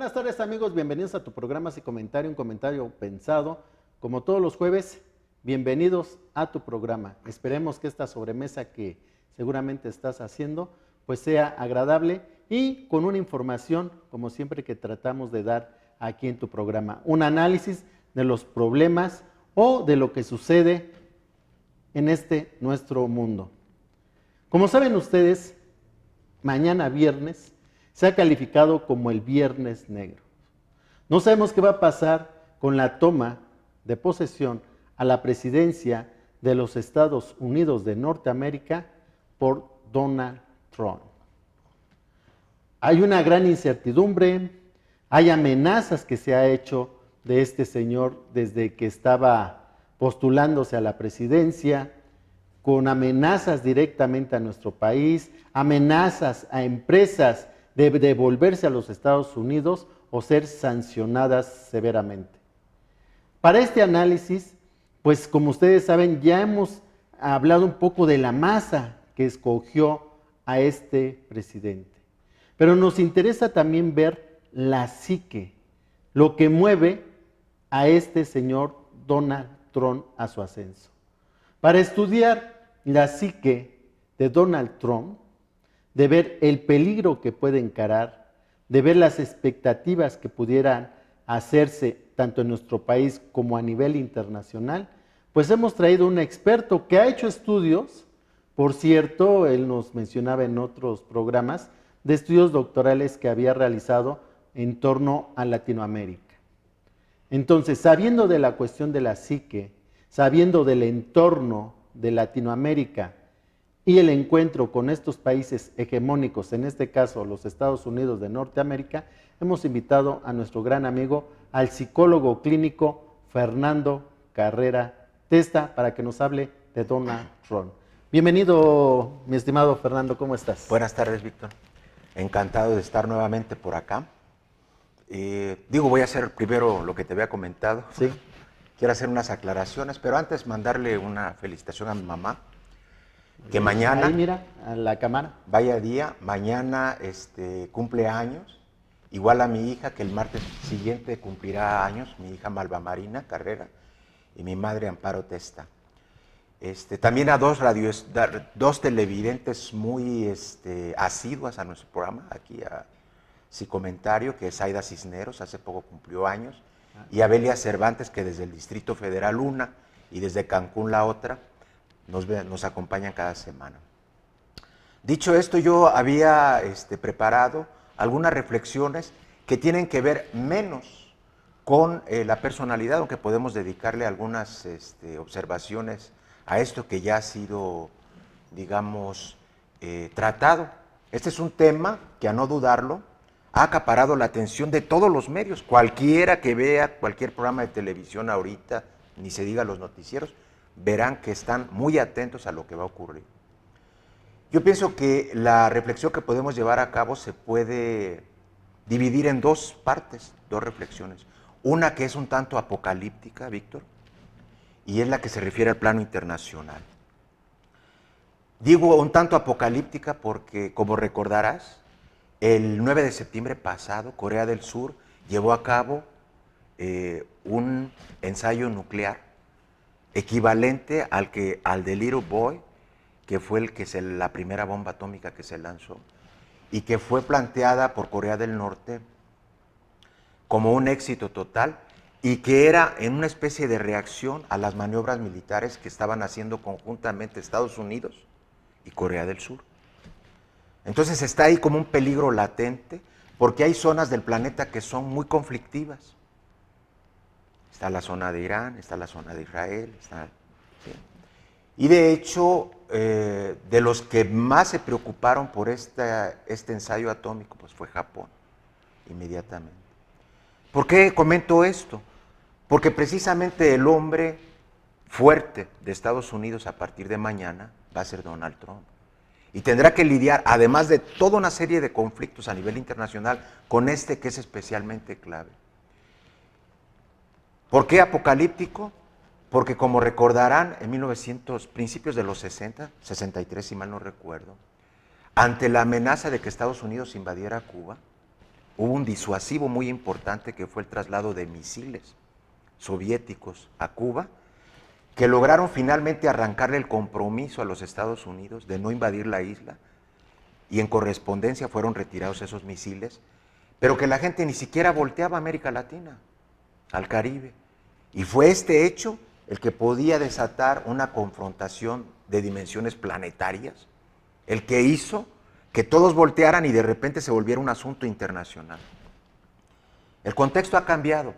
Buenas tardes amigos, bienvenidos a tu programa Sin Comentario, un comentario pensado. Como todos los jueves, bienvenidos a tu programa. Esperemos que esta sobremesa que seguramente estás haciendo, pues sea agradable y con una información, como siempre que tratamos de dar aquí en tu programa. Un análisis de los problemas o de lo que sucede en este nuestro mundo. Como saben ustedes, mañana viernes se ha calificado como el Viernes Negro. No sabemos qué va a pasar con la toma de posesión a la presidencia de los Estados Unidos de Norteamérica por Donald Trump. Hay una gran incertidumbre, hay amenazas que se ha hecho de este señor desde que estaba postulándose a la presidencia, con amenazas directamente a nuestro país, amenazas a empresas de devolverse a los Estados Unidos o ser sancionadas severamente. Para este análisis, pues como ustedes saben, ya hemos hablado un poco de la masa que escogió a este presidente. Pero nos interesa también ver la psique, lo que mueve a este señor Donald Trump a su ascenso. Para estudiar la psique de Donald Trump, de ver el peligro que puede encarar, de ver las expectativas que pudieran hacerse tanto en nuestro país como a nivel internacional, pues hemos traído un experto que ha hecho estudios, por cierto, él nos mencionaba en otros programas, de estudios doctorales que había realizado en torno a Latinoamérica. Entonces, sabiendo de la cuestión de la psique, sabiendo del entorno de Latinoamérica y el encuentro con estos países hegemónicos, en este caso los Estados Unidos de Norteamérica, hemos invitado a nuestro gran amigo, al psicólogo clínico Fernando Carrera Testa, para que nos hable de Donald Trump. Bienvenido, mi estimado Fernando, ¿cómo estás? Buenas tardes, Víctor. Encantado de estar nuevamente por acá. Voy a hacer primero lo que te había comentado. Sí. Quiero hacer unas aclaraciones, pero antes mandarle una felicitación a mi mamá, que mañana... Ahí mira, a la cámara. Vaya día, mañana cumple años, igual a mi hija, que el martes siguiente cumplirá años, mi hija Malva Marina Carrera, y mi madre Amparo Testa. También a dos televidentes muy asiduas a nuestro programa, aquí a Sin Comentario, que es Aida Cisneros, hace poco cumplió años, y a Belia Cervantes, que desde el Distrito Federal una y desde Cancún la otra, nos acompañan cada semana. Dicho esto, yo había preparado algunas reflexiones que tienen que ver menos con la personalidad, aunque podemos dedicarle algunas observaciones a esto que ya ha sido, digamos, tratado. Este es un tema que, a no dudarlo, ha acaparado la atención de todos los medios. Cualquiera que vea cualquier programa de televisión ahorita, ni se diga los noticieros, verán que están muy atentos a lo que va a ocurrir. Yo pienso que la reflexión que podemos llevar a cabo se puede dividir en dos partes, dos reflexiones. Una que es un tanto apocalíptica, Víctor, y es la que se refiere al plano internacional. Digo un tanto apocalíptica porque, como recordarás, el 9 de septiembre pasado, Corea del Sur llevó a cabo un ensayo nuclear equivalente al de Little Boy, que fue la primera bomba atómica que se lanzó, y que fue planteada por Corea del Norte como un éxito total, y que era en una especie de reacción a las maniobras militares que estaban haciendo conjuntamente Estados Unidos y Corea del Sur. Entonces está ahí como un peligro latente, porque hay zonas del planeta que son muy conflictivas. Está la zona de Irán, está la zona de Israel, ¿sí? Y de hecho, de los que más se preocuparon por este ensayo atómico, pues fue Japón, inmediatamente. ¿Por qué comento esto? Porque precisamente el hombre fuerte de Estados Unidos a partir de mañana va a ser Donald Trump. Y tendrá que lidiar, además de toda una serie de conflictos a nivel internacional, con este que es especialmente clave. ¿Por qué apocalíptico? Porque, como recordarán, en principios de los 60, 63 si mal no recuerdo, ante la amenaza de que Estados Unidos invadiera Cuba, hubo un disuasivo muy importante que fue el traslado de misiles soviéticos a Cuba, que lograron finalmente arrancarle el compromiso a los Estados Unidos de no invadir la isla, y en correspondencia fueron retirados esos misiles, pero que la gente ni siquiera volteaba a América Latina, al Caribe. Y fue este hecho el que podía desatar una confrontación de dimensiones planetarias, el que hizo que todos voltearan y de repente se volviera un asunto internacional. El contexto ha cambiado,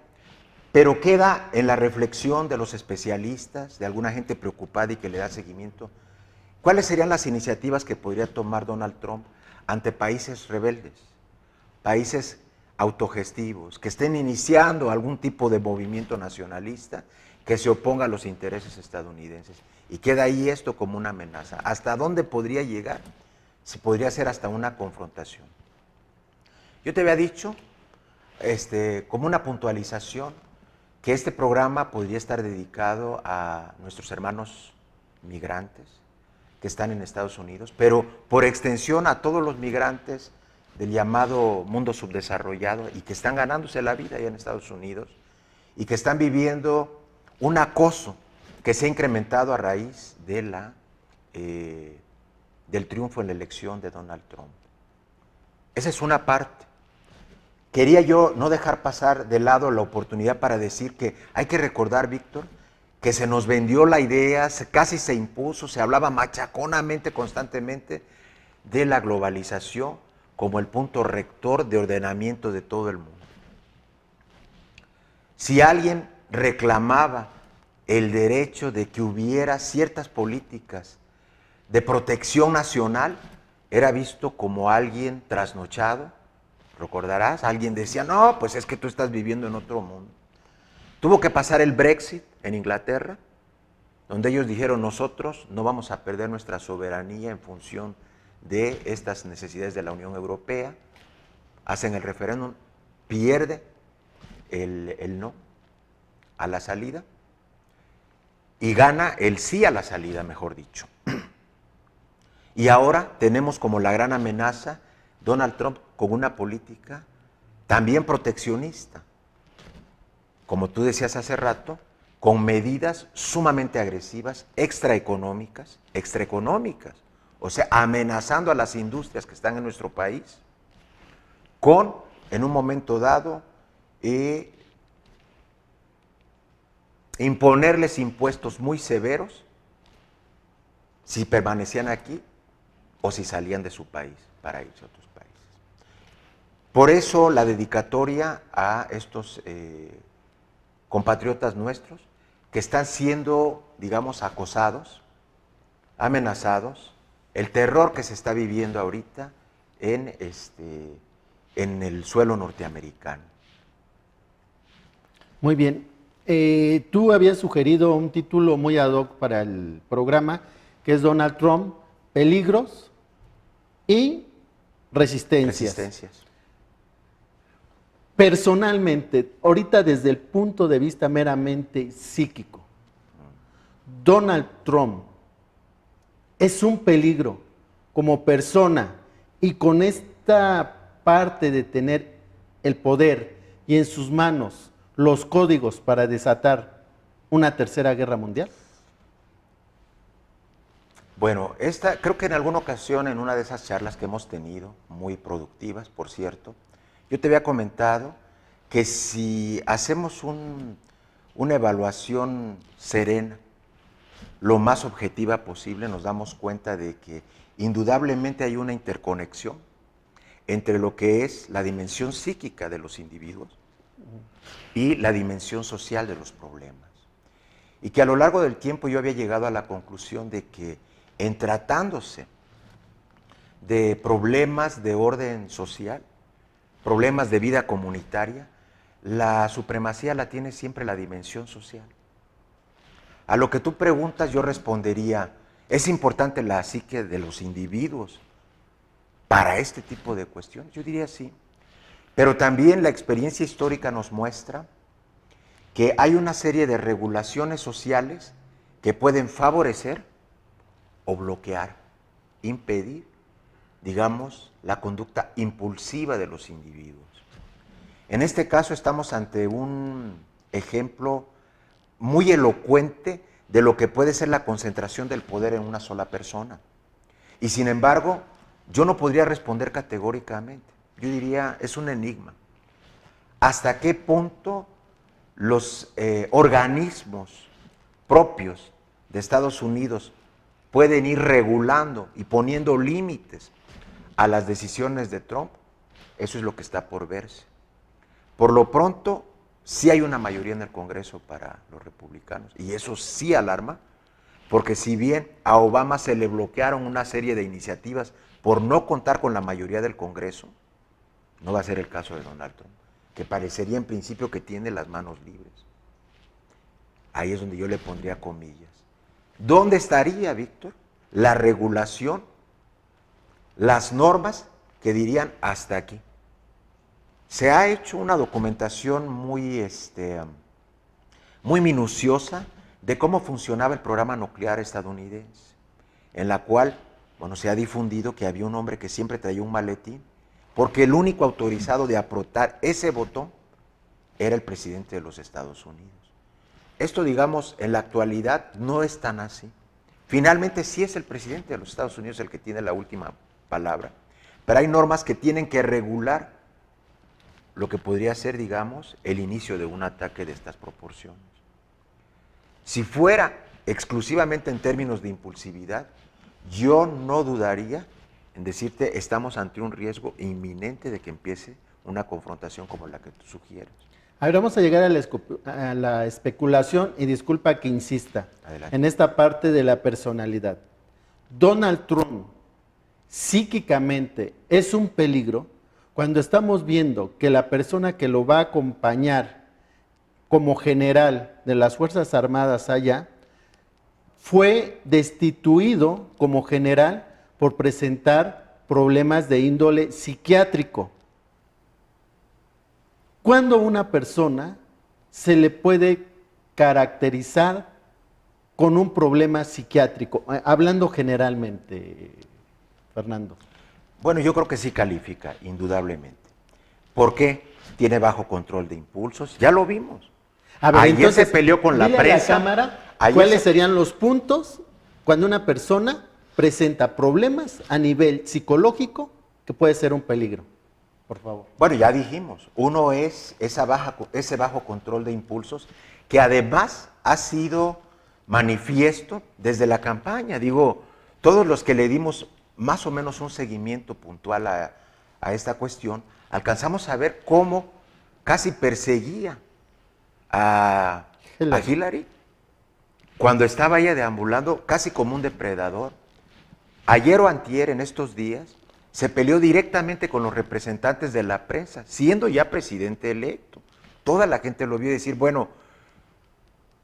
pero queda en la reflexión de los especialistas, de alguna gente preocupada y que le da seguimiento, ¿cuáles serían las iniciativas que podría tomar Donald Trump ante países rebeldes, países autogestivos, que estén iniciando algún tipo de movimiento nacionalista que se oponga a los intereses estadounidenses? Y queda ahí esto como una amenaza. ¿Hasta dónde podría llegar? Se podría hacer hasta una confrontación. Yo te había dicho, como una puntualización, que este programa podría estar dedicado a nuestros hermanos migrantes que están en Estados Unidos, pero por extensión a todos los migrantes del llamado mundo subdesarrollado y que están ganándose la vida allá en Estados Unidos y que están viviendo un acoso que se ha incrementado a raíz de del triunfo en la elección de Donald Trump. Esa es una parte. Quería yo no dejar pasar de lado la oportunidad para decir que hay que recordar, Víctor, que se nos vendió la idea, casi se impuso, se hablaba machaconamente, constantemente, de la globalización como el punto rector de ordenamiento de todo el mundo. Si alguien reclamaba el derecho de que hubiera ciertas políticas de protección nacional, era visto como alguien trasnochado. Recordarás, alguien decía, no, pues es que tú estás viviendo en otro mundo. Tuvo que pasar el Brexit en Inglaterra, donde ellos dijeron, nosotros no vamos a perder nuestra soberanía en función de estas necesidades de la Unión Europea. Hacen el referéndum, pierde el no a la salida y gana el sí a la salida, mejor dicho. Y ahora tenemos como la gran amenaza Donald Trump con una política también proteccionista, como tú decías hace rato, con medidas sumamente agresivas, extraeconómicas, o sea, amenazando a las industrias que están en nuestro país, con, en un momento dado, imponerles impuestos muy severos si permanecían aquí o si salían de su país para irse a otros países. Por eso la dedicatoria a estos compatriotas nuestros que están siendo, digamos, acosados, amenazados, el terror que se está viviendo ahorita en el suelo norteamericano. Muy bien. Tú habías sugerido un título muy ad hoc para el programa, que es Donald Trump, peligros y resistencias. Personalmente, ahorita desde el punto de vista meramente psíquico, Donald Trump es un peligro como persona y con esta parte de tener el poder y en sus manos los códigos para desatar una tercera guerra mundial. Bueno, creo que en alguna ocasión, en una de esas charlas que hemos tenido, muy productivas, por cierto, yo te había comentado que si hacemos una evaluación serena, lo más objetiva posible, nos damos cuenta de que indudablemente hay una interconexión entre lo que es la dimensión psíquica de los individuos y la dimensión social de los problemas. Y que a lo largo del tiempo yo había llegado a la conclusión de que en tratándose de problemas de orden social, problemas de vida comunitaria, la supremacía la tiene siempre la dimensión social. A lo que tú preguntas yo respondería, ¿es importante la psique de los individuos para este tipo de cuestiones? Yo diría sí. Pero también la experiencia histórica nos muestra que hay una serie de regulaciones sociales que pueden favorecer o bloquear, impedir, digamos, la conducta impulsiva de los individuos. En este caso estamos ante un ejemplo muy elocuente de lo que puede ser la concentración del poder en una sola persona. Y sin embargo, yo no podría responder categóricamente. Yo diría, es un enigma. ¿Hasta qué punto los organismos propios de Estados Unidos pueden ir regulando y poniendo límites a las decisiones de Trump? Eso es lo que está por verse. Por lo pronto, sí hay una mayoría en el Congreso para los republicanos, y eso sí alarma, porque si bien a Obama se le bloquearon una serie de iniciativas por no contar con la mayoría del Congreso, no va a ser el caso de Donald Trump, que parecería en principio que tiene las manos libres. Ahí es donde yo le pondría comillas. ¿Dónde estaría, Víctor, la regulación, las normas que dirían hasta aquí? Se ha hecho una documentación muy minuciosa de cómo funcionaba el programa nuclear estadounidense, en la cual, bueno, se ha difundido que había un hombre que siempre traía un maletín, porque el único autorizado de apretar ese botón era el presidente de los Estados Unidos. Esto, digamos, en la actualidad no es tan así. Finalmente sí es el presidente de los Estados Unidos el que tiene la última palabra, pero hay normas que tienen que regular lo que podría ser, digamos, el inicio de un ataque de estas proporciones. Si fuera exclusivamente en términos de impulsividad, yo no dudaría en decirte, estamos ante un riesgo inminente de que empiece una confrontación como la que tú sugieres. A ver, vamos a llegar a la especulación, y disculpa que insista, Adelante. en esta parte de la personalidad. Donald Trump psíquicamente es un peligro cuando estamos viendo que la persona que lo va a acompañar como general de las Fuerzas Armadas allá fue destituido como general por presentar problemas de índole psiquiátrico. ¿Cuándo a una persona se le puede caracterizar con un problema psiquiátrico? Hablando generalmente, Fernando. Bueno, yo creo que sí califica, indudablemente. ¿Por qué? Tiene bajo control de impulsos, ya lo vimos. A ver, ayer entonces, se peleó con la dile a prensa. la cámara Ayer cuáles serían los puntos cuando una persona presenta problemas a nivel psicológico que puede ser un peligro. Por favor. Bueno, ya dijimos, uno es ese bajo control de impulsos, que además ha sido manifiesto desde la campaña. Digo, todos los que le dimos más o menos un seguimiento puntual a esta cuestión, alcanzamos a ver cómo casi perseguía a Hillary cuando estaba ella deambulando casi como un depredador. Ayer o antier, en estos días, se peleó directamente con los representantes de la prensa, siendo ya presidente electo. Toda la gente lo vio decir, bueno,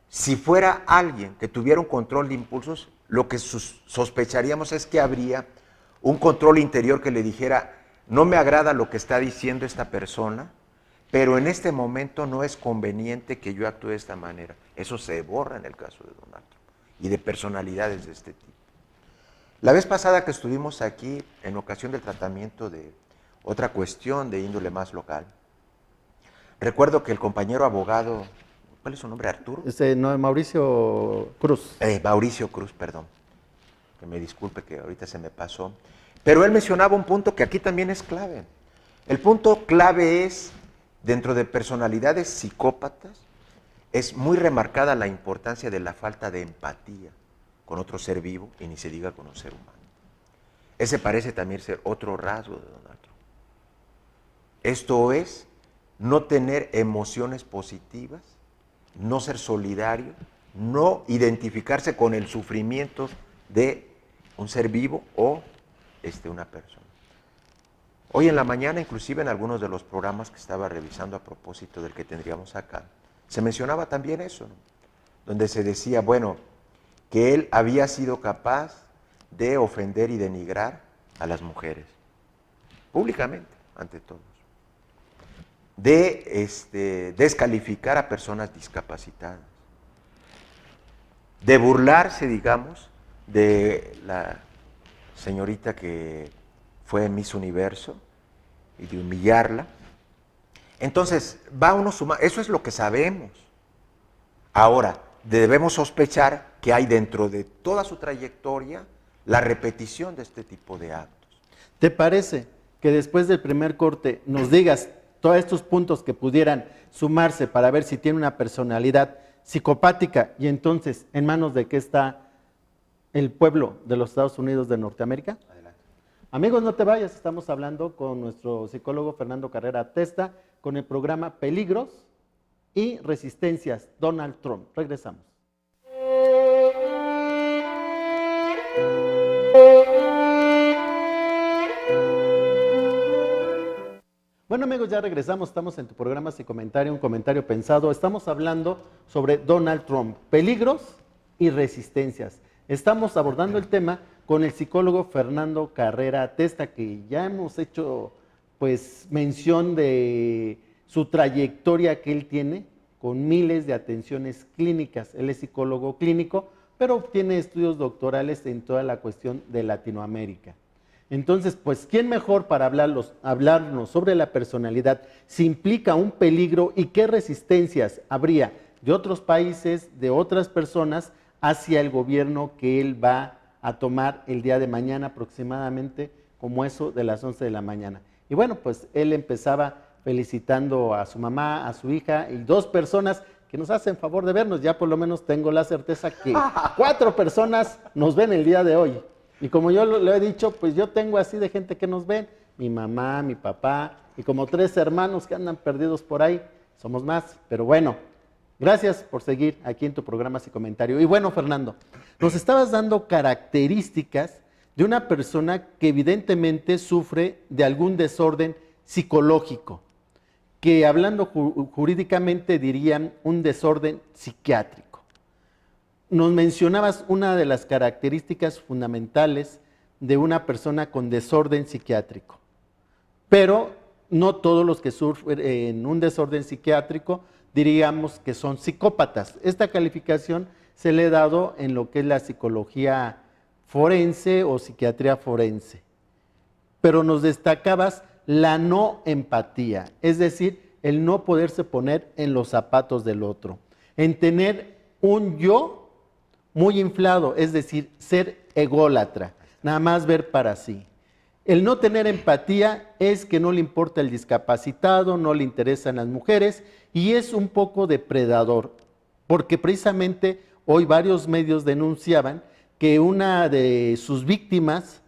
si fuera alguien que tuviera un control de impulsos, lo que sospecharíamos es que habría un control interior que le dijera, no me agrada lo que está diciendo esta persona, pero en este momento no es conveniente que yo actúe de esta manera. Eso se borra en el caso de Donald Trump y de personalidades de este tipo. La vez pasada que estuvimos aquí, en ocasión del tratamiento de otra cuestión de índole más local, recuerdo que el compañero abogado, ¿cuál es su nombre? ¿Arturo? No, Mauricio Cruz. Mauricio Cruz, perdón, que me disculpe que ahorita se me pasó, pero él mencionaba un punto que aquí también es clave. El punto clave es, dentro de personalidades psicópatas, es muy remarcada la importancia de la falta de empatía con otro ser vivo, y ni se diga con un ser humano. Ese parece también ser otro rasgo de Donald Trump. Esto es no tener emociones positivas, no ser solidario, no identificarse con el sufrimiento de un ser vivo o una persona. Hoy en la mañana, inclusive en algunos de los programas que estaba revisando a propósito del que tendríamos acá, se mencionaba también eso, ¿no? Donde se decía, bueno, que él había sido capaz de ofender y denigrar a las mujeres, públicamente, ante todos, de descalificar a personas discapacitadas, de burlarse, digamos, de la señorita que fue Miss Universo y de humillarla, Entonces, va uno sumando, eso es lo que sabemos. Ahora, debemos sospechar que hay dentro de toda su trayectoria la repetición de este tipo de actos. ¿Te parece que después del primer corte nos digas todos estos puntos que pudieran sumarse para ver si tiene una personalidad psicopática y entonces en manos de qué está el pueblo de los Estados Unidos de Norteamérica? Adelante. Amigos, no te vayas, estamos hablando con nuestro psicólogo Fernando Carrera Testa con el programa Peligros y Resistencias, Donald Trump. Regresamos. Bueno amigos, ya regresamos, estamos en tu programa Sin Comentario, un comentario pensado. Estamos hablando sobre Donald Trump, peligros y resistencias. Estamos abordando el tema con el psicólogo Fernando Carrera Testa, que ya hemos hecho pues mención de su trayectoria que él tiene con miles de atenciones clínicas. Él es psicólogo clínico, pero tiene estudios doctorales en toda la cuestión de Latinoamérica. Entonces, pues, ¿quién mejor para hablarnos sobre la personalidad? Si implica un peligro y qué resistencias habría de otros países, de otras personas, hacia el gobierno que él va a tomar el día de mañana aproximadamente, como eso de las 11 de la mañana. Y bueno, pues él empezaba felicitando a su mamá, a su hija y 2 personas que nos hacen favor de vernos. Ya por lo menos tengo la certeza que 4 personas nos ven el día de hoy. Y como yo lo he dicho, pues yo tengo así de gente que nos ven, mi mamá, mi papá, y como 3 hermanos que andan perdidos por ahí, somos más, pero bueno, gracias por seguir aquí en tu programa Sin Comentario. Y bueno, Fernando, nos estabas dando características de una persona que evidentemente sufre de algún desorden psicológico, que hablando jurídicamente dirían un desorden psiquiátrico. Nos mencionabas una de las características fundamentales de una persona con desorden psiquiátrico, pero no todos los que sufren un desorden psiquiátrico diríamos que son psicópatas. Esta calificación se le ha dado en lo que es la psicología forense o psiquiatría forense, pero nos destacabas la no empatía, es decir, el no poderse poner en los zapatos del otro, en tener un yo muy inflado, es decir, ser ególatra, nada más ver para sí. El no tener empatía es que no le importa el discapacitado, no le interesan las mujeres y es un poco depredador, porque precisamente hoy varios medios denunciaban que una de sus víctimas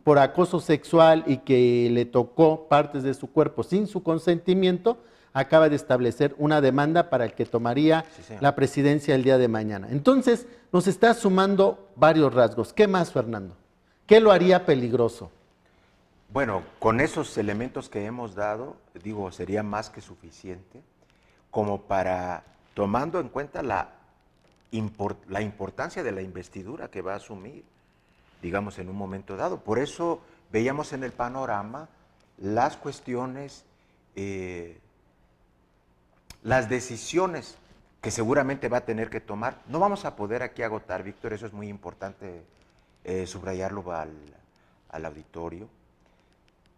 por acoso sexual y que le tocó partes de su cuerpo sin su consentimiento, acaba de establecer una demanda para el que tomaría la presidencia el día de mañana. Entonces, nos está sumando varios rasgos. ¿Qué más, Fernando? ¿Qué lo haría peligroso? Bueno, con esos elementos que hemos dado, digo, sería más que suficiente como para, tomando en cuenta la importancia de la investidura que va a asumir, digamos, en un momento dado. Por eso veíamos en el panorama las cuestiones, las decisiones que seguramente va a tener que tomar. No vamos a poder aquí agotar, Víctor, eso es muy importante subrayarlo al auditorio,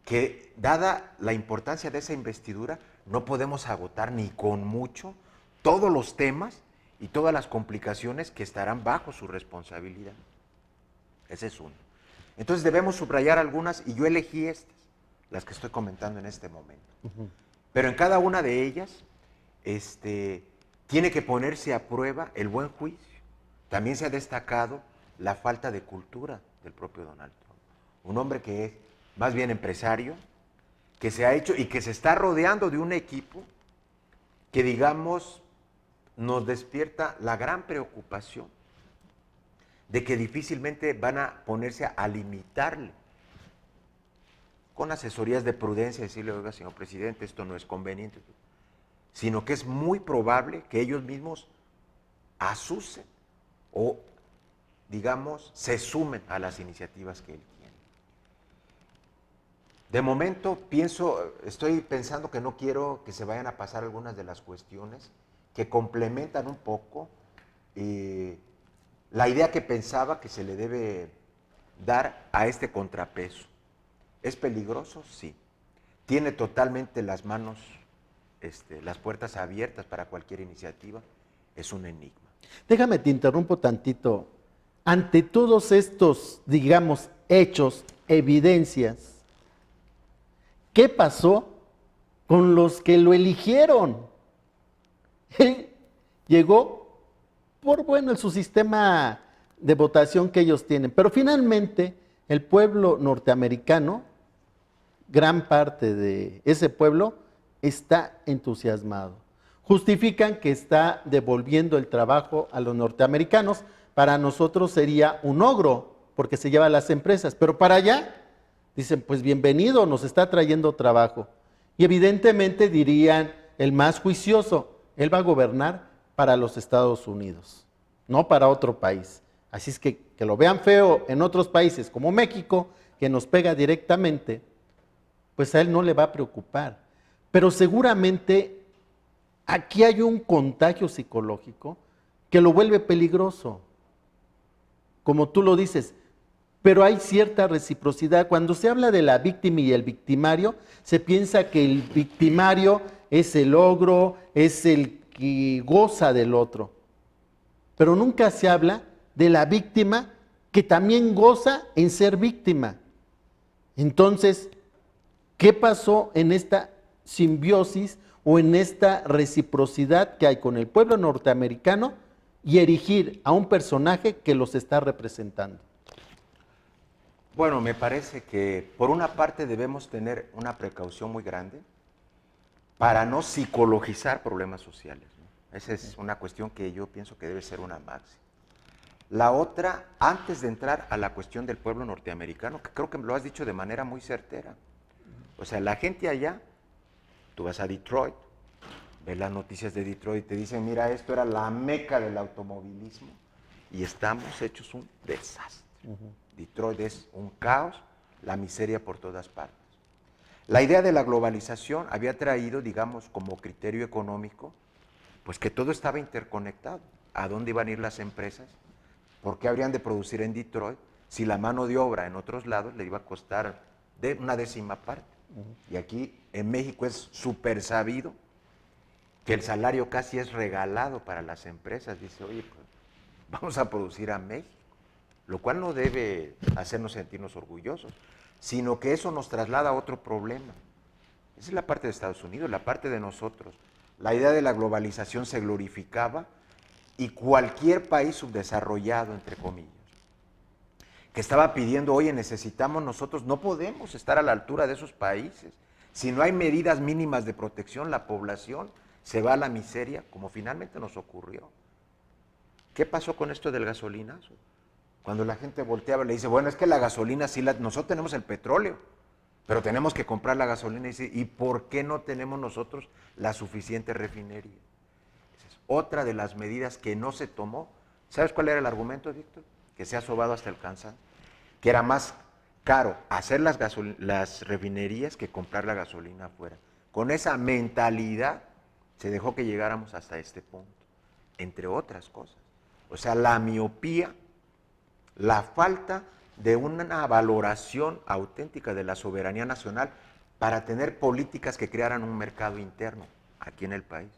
que dada la importancia de esa investidura, no podemos agotar ni con mucho todos los temas y todas las complicaciones que estarán bajo su responsabilidad. Ese es uno. Entonces debemos subrayar algunas y yo elegí estas, las que estoy comentando en este momento. Pero en cada una de ellas tiene que ponerse a prueba el buen juicio. También se ha destacado la falta de cultura del propio Donald Trump. Un hombre que es más bien empresario, que se ha hecho y que se está rodeando de un equipo que, digamos, nos despierta la gran preocupación de que difícilmente van a ponerse a limitarle con asesorías de prudencia, decirle, oiga, señor presidente, esto no es conveniente, sino que es muy probable que ellos mismos asusen o, digamos, se sumen a las iniciativas que él tiene. De momento estoy pensando que no quiero que se vayan a pasar algunas de las cuestiones que complementan un poco la idea que pensaba que se le debe dar a este contrapeso. ¿Es peligroso? Sí. ¿Tiene totalmente las manos las puertas abiertas para cualquier iniciativa, es un enigma. Déjame te interrumpo tantito. Ante todos estos, digamos, hechos, evidencias, ¿qué pasó con los que lo eligieron? Él llegó por, bueno, su sistema de votación que ellos tienen, pero finalmente el pueblo norteamericano, gran parte de ese pueblo, está entusiasmado. Justifican que está devolviendo el trabajo a los norteamericanos. Para nosotros sería un ogro, porque se lleva a las empresas, pero para allá dicen, pues bienvenido, nos está trayendo trabajo. Y evidentemente dirían, el más juicioso, él va a gobernar para los Estados Unidos, no para otro país. Así es que lo vean feo en otros países como México, que nos pega directamente, pues a él no le va a preocupar. Pero seguramente aquí hay un contagio psicológico que lo vuelve peligroso. Como tú lo dices, pero hay cierta reciprocidad. Cuando se habla de la víctima y el victimario, se piensa que el victimario es el ogro, es el que goza del otro. Pero nunca se habla de la víctima que también goza en ser víctima. Entonces, ¿qué pasó en esta simbiosis o en esta reciprocidad que hay con el pueblo norteamericano y erigir a un personaje que los está representando? Bueno, me parece que por una parte debemos tener una precaución muy grande para no psicologizar problemas sociales, ¿no? Esa es una cuestión que yo pienso que debe ser una máxima. La otra, antes de entrar a la cuestión del pueblo norteamericano, que creo que lo has dicho de manera muy certera. O sea, la gente allá, tú vas a Detroit, ves las noticias de Detroit y te dicen, mira, esto era la meca del automovilismo y estamos hechos un desastre. Detroit es un caos, la miseria por todas partes. La idea de la globalización había traído, digamos, como criterio económico, pues que todo estaba interconectado. ¿A dónde iban a ir las empresas? ¿Por qué habrían de producir en Detroit si la mano de obra en otros lados le iba a costar de una décima parte? Y aquí en México es súper sabido que el salario casi es regalado para las empresas. Dice, oye, pues vamos a producir a México, lo cual no debe hacernos sentirnos orgullosos, sino que eso nos traslada a otro problema. Esa es la parte de Estados Unidos, la parte de nosotros. La idea de la globalización se glorificaba y cualquier país subdesarrollado, entre comillas, que estaba pidiendo, oye, necesitamos nosotros, no podemos estar a la altura de esos países. Si no hay medidas mínimas de protección, la población se va a la miseria, como finalmente nos ocurrió. ¿Qué pasó con esto del gasolinazo? Cuando la gente volteaba le dice, bueno, es que la gasolina, sí nosotros tenemos el petróleo, pero tenemos que comprar la gasolina. Y dice, ¿y por qué no tenemos nosotros la suficiente refinería? Esa es otra de las medidas que no se tomó. ¿Sabes cuál era el argumento, Víctor? Que se ha sobado hasta el cansancio. Que era más caro hacer las refinerías que comprar la gasolina afuera. Con esa mentalidad se dejó que llegáramos hasta este punto, entre otras cosas. O sea, la miopía, la falta de una valoración auténtica de la soberanía nacional para tener políticas que crearan un mercado interno aquí en el país.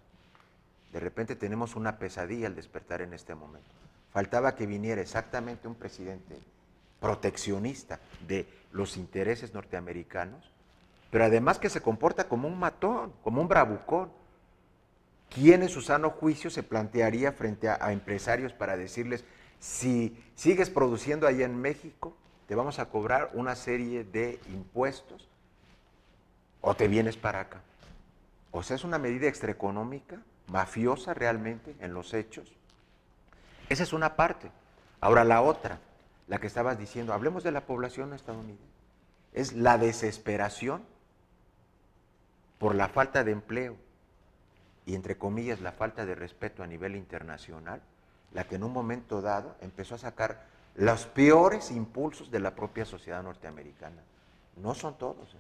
De repente tenemos una pesadilla al despertar en este momento. Faltaba que viniera exactamente un presidente proteccionista de los intereses norteamericanos, pero además que se comporta como un matón, como un bravucón. ¿Quién en su sano juicio se plantearía frente a empresarios para decirles, si sigues produciendo allá en México, te vamos a cobrar una serie de impuestos o te vienes para acá? O sea, es una medida extraeconómica, mafiosa realmente en los hechos. Esa es una parte. Ahora la otra, la que estabas diciendo, hablemos de la población estadounidense, es la desesperación por la falta de empleo y, entre comillas, la falta de respeto a nivel internacional, la que en un momento dado empezó a sacar los peores impulsos de la propia sociedad norteamericana. No son todos,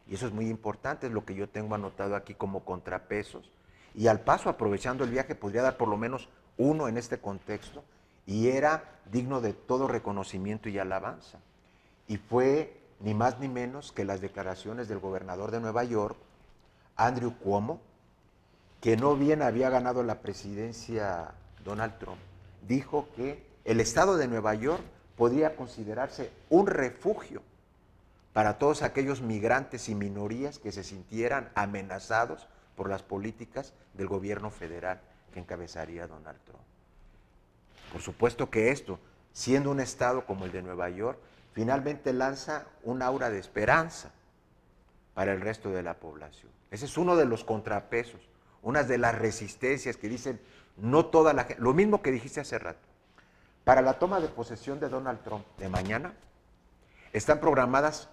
y eso es muy importante, es lo que yo tengo anotado aquí como contrapesos, y al paso, aprovechando el viaje, podría dar por lo menos uno en este contexto, y era digno de todo reconocimiento y alabanza. Y fue ni más ni menos que las declaraciones del gobernador de Nueva York, Andrew Cuomo, que no bien había ganado la presidencia Donald Trump, dijo que el estado de Nueva York podría considerarse un refugio para todos aquellos migrantes y minorías que se sintieran amenazados por las políticas del gobierno federal que encabezaría Donald Trump. Por supuesto que esto, siendo un estado como el de Nueva York, finalmente lanza un aura de esperanza para el resto de la población. Ese es uno de los contrapesos, una de las resistencias que dicen, no toda la gente, lo mismo que dijiste hace rato. Para la toma de posesión de Donald Trump de mañana, están programadas,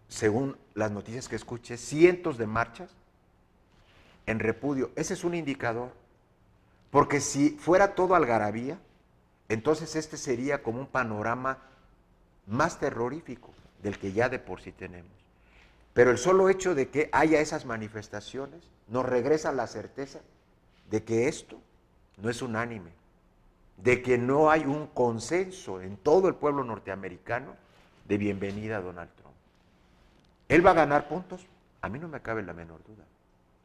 según las noticias que escuché, cientos de marchas en repudio. Ese es un indicador, porque si fuera todo algarabía, entonces este sería como un panorama más terrorífico del que ya de por sí tenemos. Pero el solo hecho de que haya esas manifestaciones nos regresa la certeza de que esto no es unánime, de que no hay un consenso en todo el pueblo norteamericano de bienvenida a Donald Trump. ¿Él va a ganar puntos? A mí no me cabe la menor duda.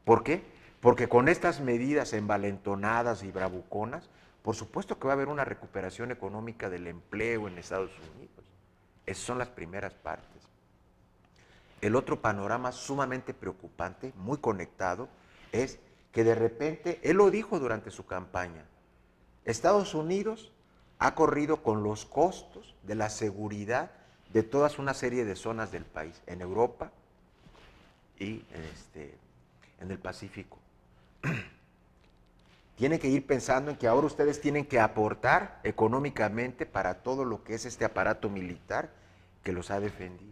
¿Por qué? Porque con estas medidas envalentonadas y bravuconas, por supuesto que va a haber una recuperación económica del empleo en Estados Unidos. Esas son las primeras partes. El otro panorama sumamente preocupante, muy conectado, es que de repente, él lo dijo durante su campaña, Estados Unidos ha corrido con los costos de la seguridad de toda una serie de zonas del país, en Europa y en el Pacífico. Tienen que ir pensando en que ahora ustedes tienen que aportar económicamente para todo lo que es este aparato militar que los ha defendido.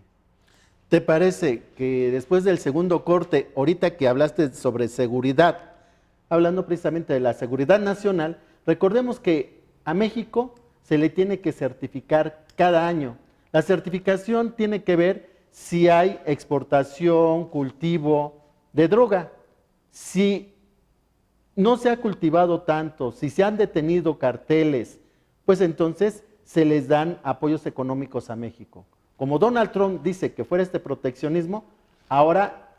¿Te parece que después del segundo corte, ahorita que hablaste sobre seguridad, hablando precisamente de la seguridad nacional, recordemos que a México se le tiene que certificar cada año? La certificación tiene que ver si hay exportación, cultivo de droga. Si no se ha cultivado tanto, si se han detenido carteles, pues entonces se les dan apoyos económicos a México. Como Donald Trump dice que fuera este proteccionismo, ahora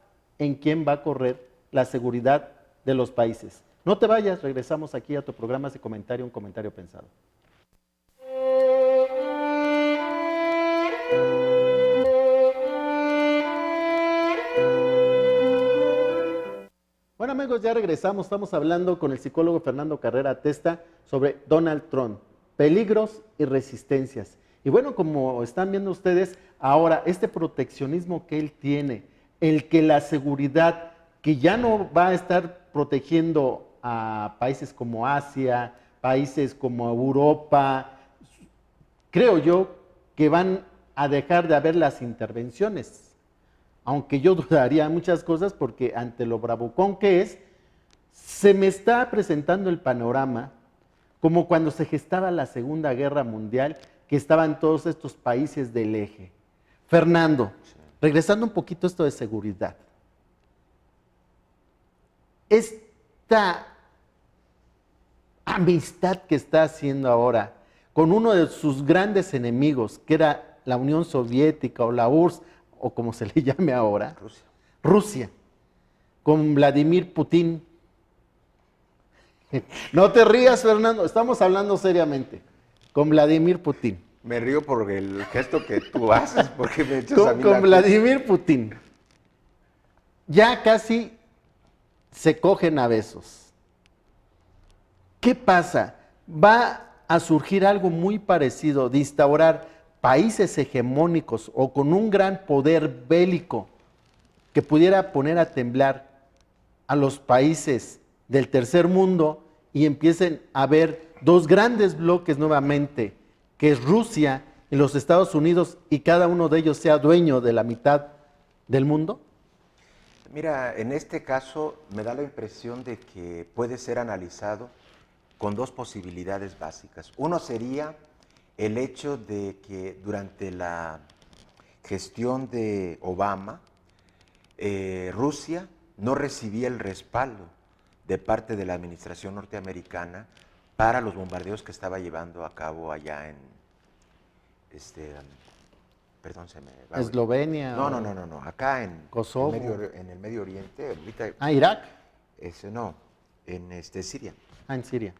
¿en quién va a correr la seguridad de los países? No te vayas, regresamos aquí a tu programa de comentario, un comentario pensado. Bueno amigos, ya regresamos, estamos hablando con el psicólogo Fernando Carrera Testa sobre Donald Trump, peligros y resistencias. Y bueno, como están viendo ustedes, ahora este proteccionismo que él tiene, el que la seguridad, que ya no va a estar protegiendo a países como Asia, países como Europa, creo yo que van a dejar de haber las intervenciones. Aunque yo dudaría muchas cosas porque ante lo bravucón que es, se me está presentando el panorama como cuando se gestaba la Segunda Guerra Mundial, que estaban todos estos países del eje. Fernando, regresando un poquito a esto de seguridad. Esta amistad que está haciendo ahora con uno de sus grandes enemigos, que era la Unión Soviética o la URSS, o como se le llame ahora, Rusia, con Vladimir Putin. No te rías, Fernando, estamos hablando seriamente. Con Vladimir Putin. Me río por el gesto que tú haces, porque me echas a mí Con Vladimir Putin. Ya casi se cogen a besos. ¿Qué pasa? Va a surgir algo muy parecido de instaurar países hegemónicos o con un gran poder bélico que pudiera poner a temblar a los países del tercer mundo y empiecen a haber dos grandes bloques nuevamente, que es Rusia y los Estados Unidos, y cada uno de ellos sea dueño de la mitad del mundo? Mira, en este caso me da la impresión de que puede ser analizado con dos posibilidades básicas. Uno sería el hecho de que durante la gestión de Obama, Rusia no recibía el respaldo de parte de la administración norteamericana para los bombardeos que estaba llevando a cabo allá en, perdón, se me va. Eslovenia. No, acá en Kosovo. en el Medio Oriente. Ahorita, Irak. ese no. en Siria. Ah, en Siria.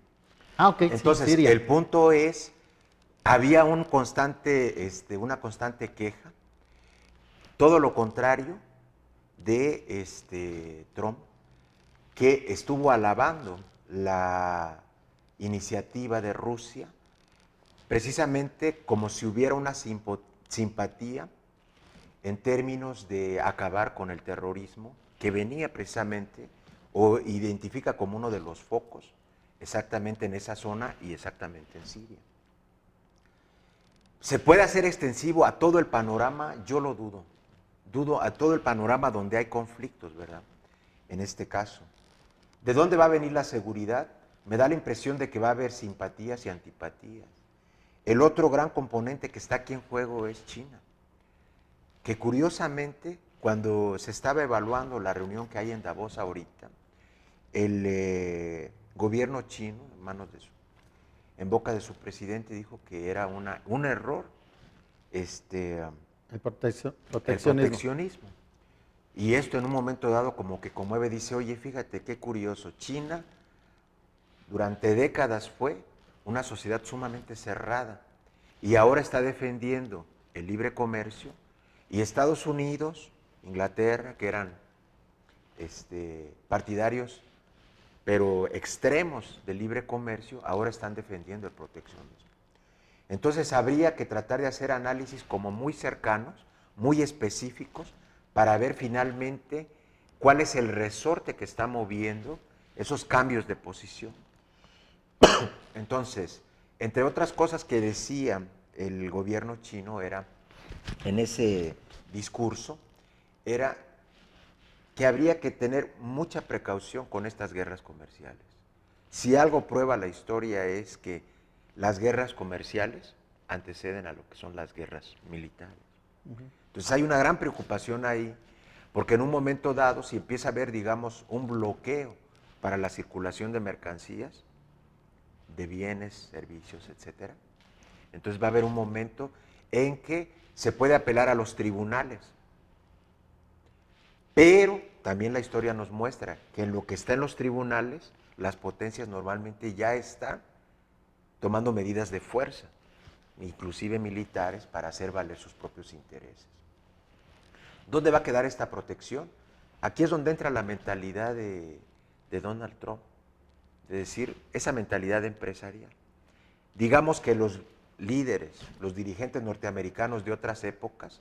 Ah, ok, Entonces, sí, Siria. el punto es, había una constante queja, todo lo contrario de Trump, que estuvo alabando la iniciativa de Rusia, precisamente como si hubiera una simpatía en términos de acabar con el terrorismo, que venía precisamente o identifica como uno de los focos exactamente en esa zona y exactamente en Siria. ¿Se puede hacer extensivo a todo el panorama? Yo lo dudo. Dudo a todo el panorama donde hay conflictos, ¿verdad? En este caso. ¿De dónde va a venir la seguridad? Me da la impresión de que va a haber simpatías y antipatías. El otro gran componente que está aquí en juego es China, que curiosamente, cuando se estaba evaluando la reunión que hay en Davos ahorita, el gobierno chino, en boca de su presidente, dijo que era un error El el proteccionismo. proteccionismo. Y esto en un momento dado como que conmueve, dice, oye, fíjate qué curioso, China durante décadas fue una sociedad sumamente cerrada y ahora está defendiendo el libre comercio, y Estados Unidos, Inglaterra, que eran partidarios pero extremos del libre comercio, ahora están defendiendo el proteccionismo. Entonces habría que tratar de hacer análisis como muy cercanos, muy específicos, para ver finalmente cuál es el resorte que está moviendo esos cambios de posición. Entonces, entre otras cosas que decía el gobierno chino era, en ese discurso, era que habría que tener mucha precaución con estas guerras comerciales. Si algo prueba la historia es que las guerras comerciales anteceden a lo que son las guerras militares. Entonces hay una gran preocupación ahí, porque en un momento dado, si empieza a haber, digamos, un bloqueo para la circulación de mercancías, de bienes, servicios, etcétera, entonces va a haber un momento en que se puede apelar a los tribunales. Pero también la historia nos muestra que en lo que está en los tribunales, las potencias normalmente ya están tomando medidas de fuerza, inclusive militares, para hacer valer sus propios intereses. ¿Dónde va a quedar esta protección? Aquí es donde entra la mentalidad de Donald Trump, de decir, esa mentalidad empresarial. Digamos que los líderes, los dirigentes norteamericanos de otras épocas,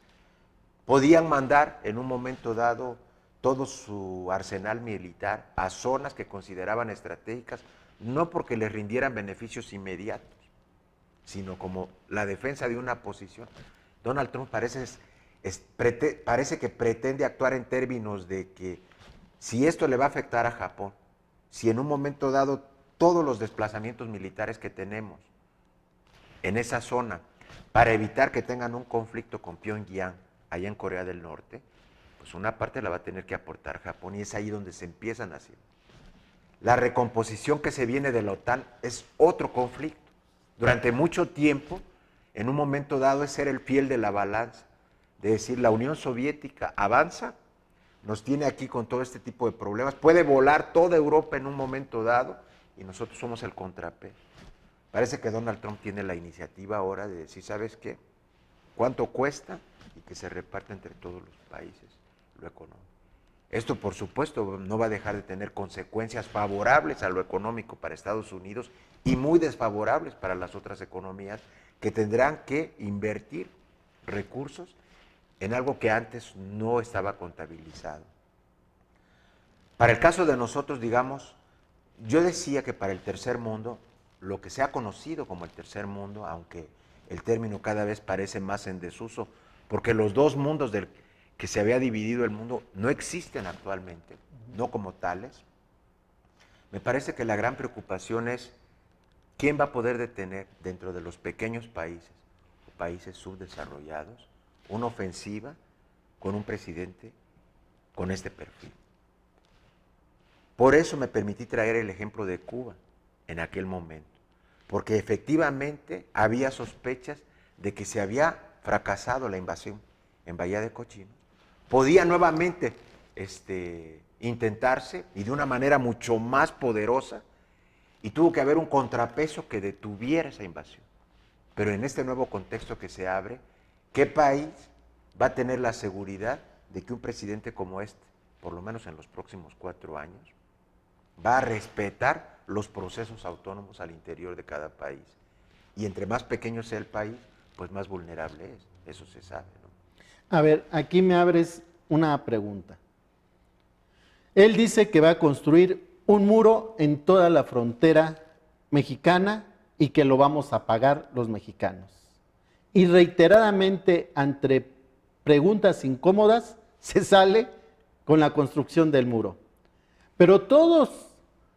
podían mandar en un momento dado todo su arsenal militar a zonas que consideraban estratégicas, no porque les rindieran beneficios inmediatos, sino como la defensa de una posición. Donald Trump parece que pretende actuar en términos de que si esto le va a afectar a Japón, si en un momento dado todos los desplazamientos militares que tenemos en esa zona, para evitar que tengan un conflicto con Pyongyang, allá en Corea del Norte, pues una parte la va a tener que aportar Japón, y es ahí donde se empiezan a hacer. La recomposición que se viene de la OTAN es otro conflicto. Durante mucho tiempo, en un momento dado, es ser el fiel de la balanza, de decir, la Unión Soviética avanza, nos tiene aquí con todo este tipo de problemas, puede volar toda Europa en un momento dado, y nosotros somos el contrapeso. Parece que Donald Trump tiene la iniciativa ahora de decir, ¿sabes qué? ¿Cuánto cuesta? Y que se reparte entre todos los países lo económico. Esto, por supuesto, no va a dejar de tener consecuencias favorables a lo económico para Estados Unidos y muy desfavorables para las otras economías que tendrán que invertir recursos en algo que antes no estaba contabilizado. Para el caso de nosotros, digamos, yo decía que para el tercer mundo, lo que se ha conocido como el tercer mundo, aunque el término cada vez parece más en desuso, porque los dos mundos del que se había dividido el mundo no existen actualmente, no como tales. Me parece que la gran preocupación es quién va a poder detener dentro de los pequeños países o países subdesarrollados una ofensiva con un presidente con este perfil. Por eso me permití traer el ejemplo de Cuba en aquel momento, porque efectivamente había sospechas de que se había fracasado la invasión en Bahía de Cochinos. Podía nuevamente intentarse y de una manera mucho más poderosa, y tuvo que haber un contrapeso que detuviera esa invasión. Pero en este nuevo contexto que se abre, ¿qué país va a tener la seguridad de que un presidente como este, por lo menos en los próximos 4 años, va a respetar los procesos autónomos al interior de cada país? Y entre más pequeño sea el país, pues más vulnerable es. Eso se sabe, ¿no? A ver, aquí me abres una pregunta. Él dice que va a construir un muro en toda la frontera mexicana y que lo vamos a pagar los mexicanos. Y reiteradamente, ante preguntas incómodas, se sale con la construcción del muro. Pero todos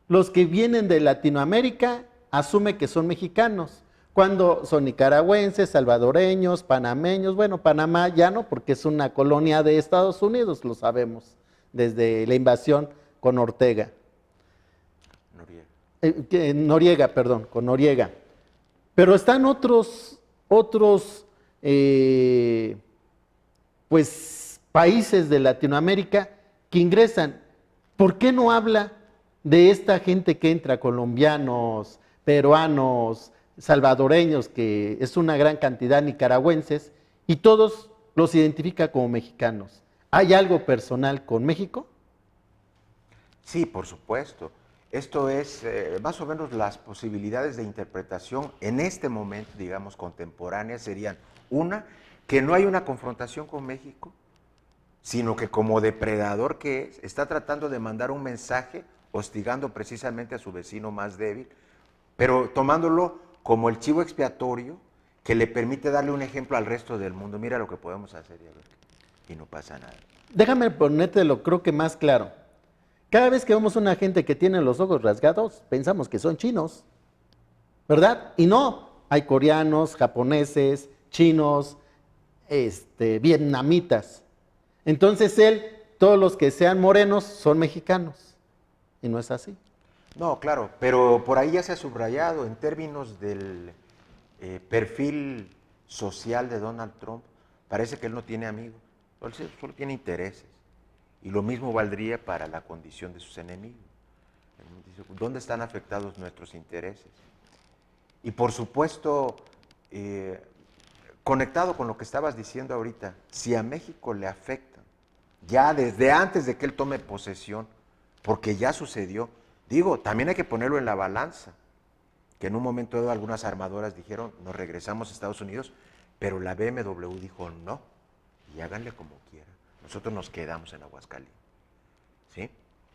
los que vienen de Latinoamérica asumen que son mexicanos, cuando son nicaragüenses, salvadoreños, panameños. Bueno, Panamá ya no, porque es una colonia de Estados Unidos, lo sabemos, desde la invasión con Ortega. Noriega, perdón, con Noriega. Pero están otros pues, países de Latinoamérica que ingresan. ¿Por qué no habla de esta gente que entra, colombianos, peruanos, salvadoreños, que es una gran cantidad, nicaragüenses, y todos los identifica como mexicanos? ¿Hay algo personal con México? Sí, por supuesto. Esto es más o menos las posibilidades de interpretación en este momento, digamos, contemporáneas serían: una, que no hay una confrontación con México, sino que como depredador que es, está tratando de mandar un mensaje hostigando precisamente a su vecino más débil, pero tomándolo como el chivo expiatorio que le permite darle un ejemplo al resto del mundo. Mira lo que podemos hacer y no pasa nada. Déjame ponértelo, creo que más claro. Cada vez que vemos a una gente que tiene los ojos rasgados, pensamos que son chinos, ¿verdad? Y no, hay coreanos, japoneses, chinos, vietnamitas. Entonces todos los que sean morenos son mexicanos, y no es así. No, claro, pero por ahí ya se ha subrayado en términos del perfil social de Donald Trump. Parece que él no tiene amigos, solo tiene intereses. Y lo mismo valdría para la condición de sus enemigos. ¿Dónde están afectados nuestros intereses? Y por supuesto, conectado con lo que estabas diciendo ahorita, si a México le afectan, ya desde antes de que él tome posesión, porque ya sucedió, digo, también hay que ponerlo en la balanza, que en un momento dado algunas armadoras dijeron, nos regresamos a Estados Unidos, pero la BMW dijo no, y háganle como quieran. Nosotros nos quedamos en Aguascalientes, ¿sí?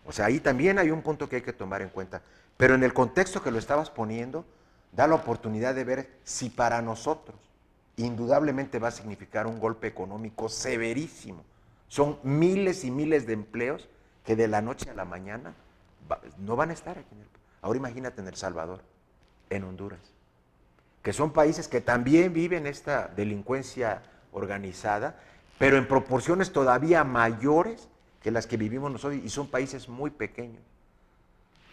O sea, ahí también hay un punto que hay que tomar en cuenta. Pero en el contexto que lo estabas poniendo, da la oportunidad de ver si para nosotros indudablemente va a significar un golpe económico severísimo. Son miles y miles de empleos que de la noche a la mañana no van a estar aquí en el país. Ahora imagínate en El Salvador, en Honduras, que son países que también viven esta delincuencia organizada, pero en proporciones todavía mayores que las que vivimos nosotros, y son países muy pequeños.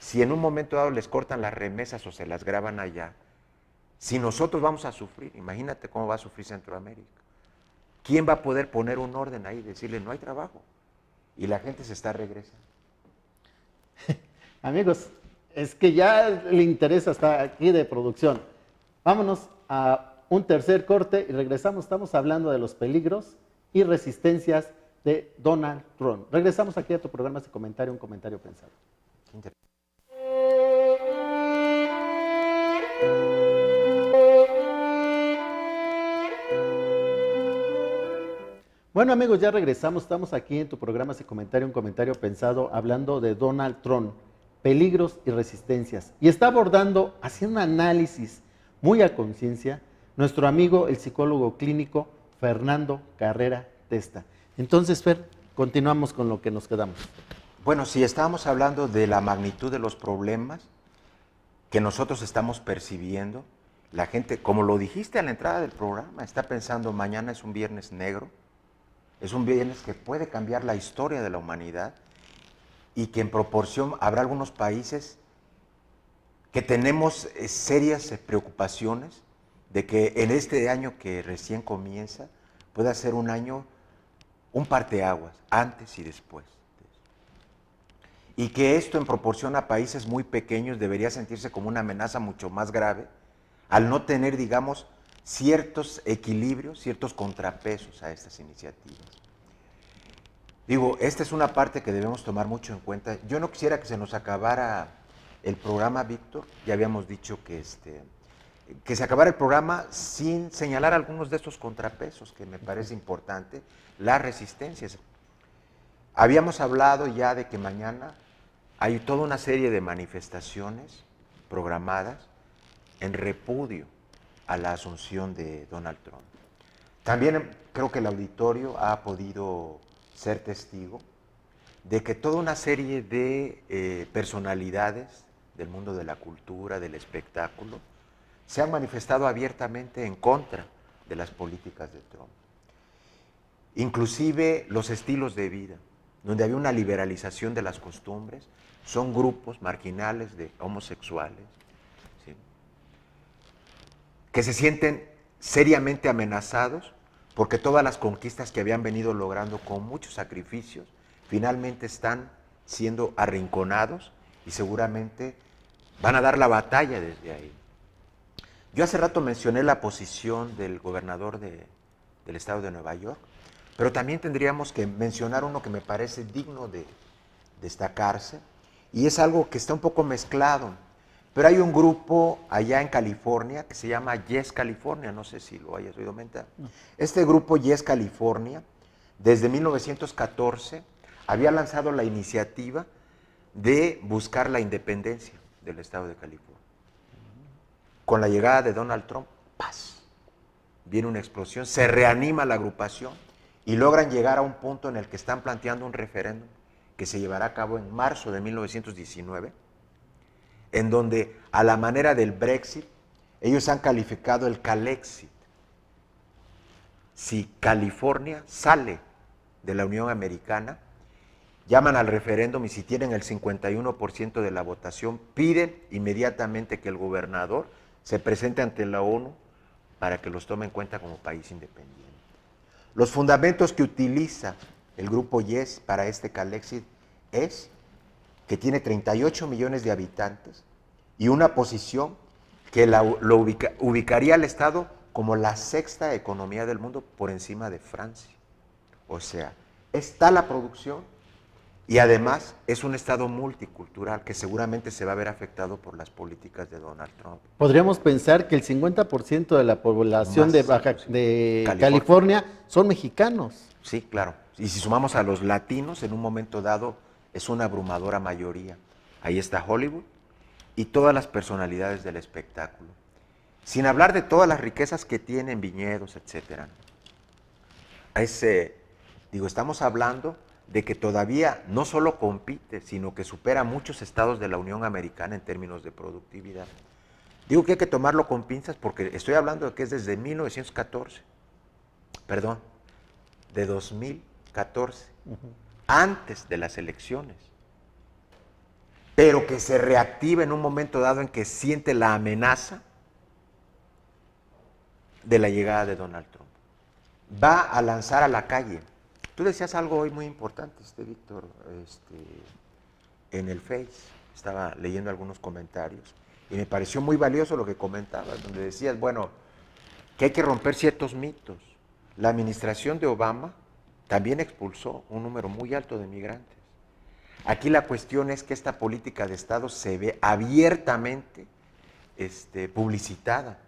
Si en un momento dado les cortan las remesas o se las graban allá, si nosotros vamos a sufrir, imagínate cómo va a sufrir Centroamérica. ¿Quién va a poder poner un orden ahí y decirle no hay trabajo? Y la gente se está regresando. Amigos, es que ya el interés está aquí de producción. Vámonos a un tercer corte y regresamos. Estamos hablando de los peligros y resistencias de Donald Trump. Regresamos aquí a tu programa de comentario, un comentario pensado. Bueno amigos, ya regresamos, estamos aquí en tu programa de comentario, un comentario pensado, hablando de Donald Trump, peligros y resistencias. Y está abordando, haciendo un análisis muy a conciencia, nuestro amigo, el psicólogo clínico Fernando Carrera Testa. Entonces, Fer, continuamos con lo que nos quedamos. Bueno, si estábamos hablando de la magnitud de los problemas que nosotros estamos percibiendo, la gente, como lo dijiste a la entrada del programa, está pensando mañana es un viernes negro, es un viernes que puede cambiar la historia de la humanidad y que en proporción habrá algunos países que tenemos serias preocupaciones de que en este año que recién comienza pueda ser un año, un parteaguas, antes y después. y que esto en proporción a países muy pequeños debería sentirse como una amenaza mucho más grave al no tener, digamos, ciertos equilibrios, ciertos contrapesos a estas iniciativas. Digo, esta es una parte que debemos tomar mucho en cuenta. Yo no quisiera que se nos acabara el programa, Víctor. Ya habíamos dicho que se acabara el programa sin señalar algunos de estos contrapesos, que me parece importante, las resistencias. Habíamos hablado ya de que mañana hay toda una serie de manifestaciones programadas en repudio a la asunción de Donald Trump. También creo que el auditorio ha podido ser testigo de que toda una serie de personalidades del mundo de la cultura, del espectáculo, se han manifestado abiertamente en contra de las políticas de Trump. Inclusive los estilos de vida, donde había una liberalización de las costumbres, son grupos marginales de homosexuales, ¿sí?, que se sienten seriamente amenazados porque todas las conquistas que habían venido logrando con muchos sacrificios finalmente están siendo arrinconados y seguramente van a dar la batalla desde ahí. Yo hace rato mencioné la posición del gobernador del estado de Nueva York, pero también tendríamos que mencionar uno que me parece digno de destacarse, y es algo que está un poco mezclado, pero hay un grupo allá en California que se llama Yes California, no sé si lo hayas oído mentar. Este grupo Yes California, desde 1914, había lanzado la iniciativa de buscar la independencia del estado de California. Con la llegada de Donald Trump, ¡paz!, viene una explosión, se reanima la agrupación y logran llegar a un punto en el que están planteando un referéndum que se llevará a cabo en marzo de 1919, en donde, a la manera del Brexit, ellos han calificado el Calexit. Si California sale de la Unión Americana, llaman al referéndum y si tienen el 51% de la votación, piden inmediatamente que el gobernador se presente ante la ONU para que los tome en cuenta como país independiente. Los fundamentos que utiliza el grupo Yes para este Calexit es que tiene 38 millones de habitantes y una posición que lo ubicaría al Estado como la sexta economía del mundo por encima de Francia. O sea, está la producción y además es un Estado multicultural que seguramente se va a ver afectado por las políticas de Donald Trump. Podríamos pensar que el 50% de la población de California son mexicanos. Sí, claro. Y si sumamos a los latinos, en un momento dado es una abrumadora mayoría. Ahí está Hollywood y todas las personalidades del espectáculo. Sin hablar de todas las riquezas que tienen, viñedos, etcétera. Estamos hablando de que todavía no solo compite, sino que supera a muchos estados de la Unión Americana en términos de productividad. Digo que hay que tomarlo con pinzas porque estoy hablando de que es desde 1914, perdón, de 2014, antes de las elecciones, pero que se reactiva en un momento dado en que siente la amenaza de la llegada de Donald Trump. Va a lanzar a la calle. Tú decías algo hoy muy importante, Víctor, en el Face. Estaba leyendo algunos comentarios y me pareció muy valioso lo que comentabas, donde decías, bueno, que hay que romper ciertos mitos. La administración de Obama también expulsó un número muy alto de migrantes. Aquí la cuestión es que esta política de Estado se ve abiertamente publicitada.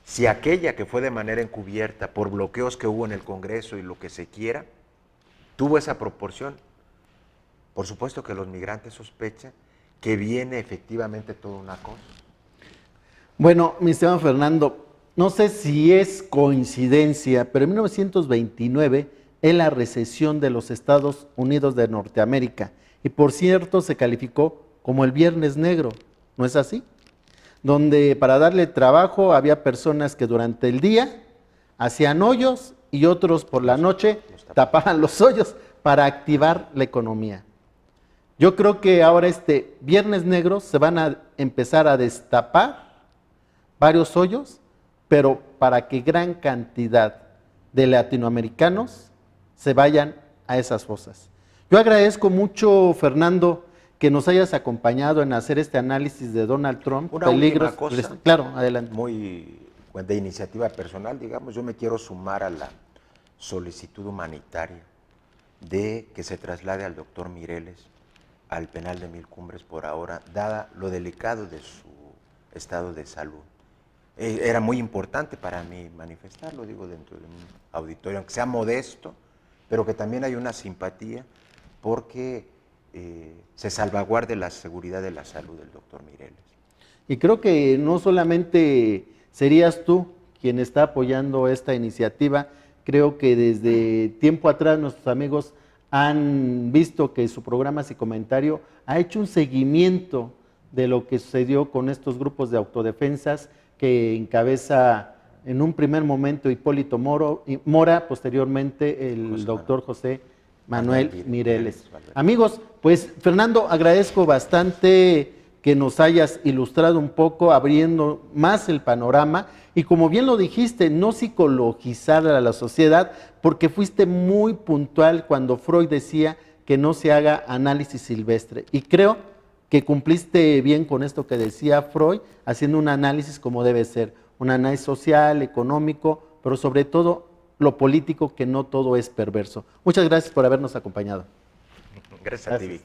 Si aquella que fue de manera encubierta por bloqueos que hubo en el Congreso y lo que se quiera, tuvo esa proporción, por supuesto que los migrantes sospechan que viene efectivamente toda una cosa. Bueno, mi estimado Fernando, no sé si es coincidencia, pero en 1929 es la recesión de los Estados Unidos de Norteamérica y por cierto se calificó como el Viernes Negro, ¿no es así? Donde para darle trabajo había personas que durante el día hacían hoyos y otros por la noche tapaban los hoyos para activar la economía. Yo creo que ahora Viernes Negro se van a empezar a destapar varios hoyos, pero para que gran cantidad de latinoamericanos se vayan a esas fosas. Yo agradezco mucho, Fernando, que nos hayas acompañado en hacer este análisis de Donald Trump. Una última cosa, Claro, adelante. muy de iniciativa personal, digamos, yo me quiero sumar a la solicitud humanitaria de que se traslade al doctor Mireles al penal de Mil Cumbres por ahora, dada lo delicado de su estado de salud. Era muy importante para mí manifestarlo, digo, dentro de un auditorio, aunque sea modesto, pero que también hay una simpatía porque se salvaguarde la seguridad de la salud del doctor Mireles. Y creo que no solamente serías tú quien está apoyando esta iniciativa, creo que desde tiempo atrás nuestros amigos han visto que su programa Sin Comentario ha hecho un seguimiento de lo que sucedió con estos grupos de autodefensas que encabeza en un primer momento Hipólito Mora, posteriormente el doctor José Manuel Mireles. Amigos, pues Fernando, agradezco bastante que nos hayas ilustrado un poco, abriendo más el panorama y como bien lo dijiste, no psicologizar a la sociedad, porque fuiste muy puntual cuando Freud decía que no se haga análisis silvestre. Y creo que cumpliste bien con esto que decía Freud, haciendo un análisis como debe ser, un análisis social, económico, pero sobre todo lo político, que no todo es perverso. Muchas gracias por habernos acompañado. Gracias a ti.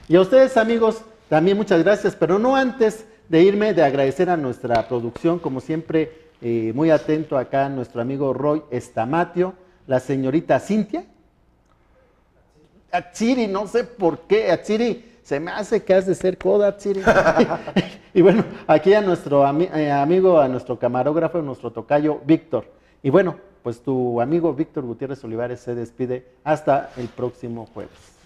Y a ustedes, amigos, también muchas gracias, pero no antes de irme, de agradecer a nuestra producción, como siempre, muy atento acá, nuestro amigo Roy Estamatio, la señorita Cintia, Atsiri, no sé por qué, Atsiri, se me hace que has de ser coda, Atsiri. Y bueno, aquí a nuestro amigo, a nuestro camarógrafo, nuestro tocayo, Víctor. Y bueno, pues tu amigo Víctor Gutiérrez Olivares se despide hasta el próximo jueves.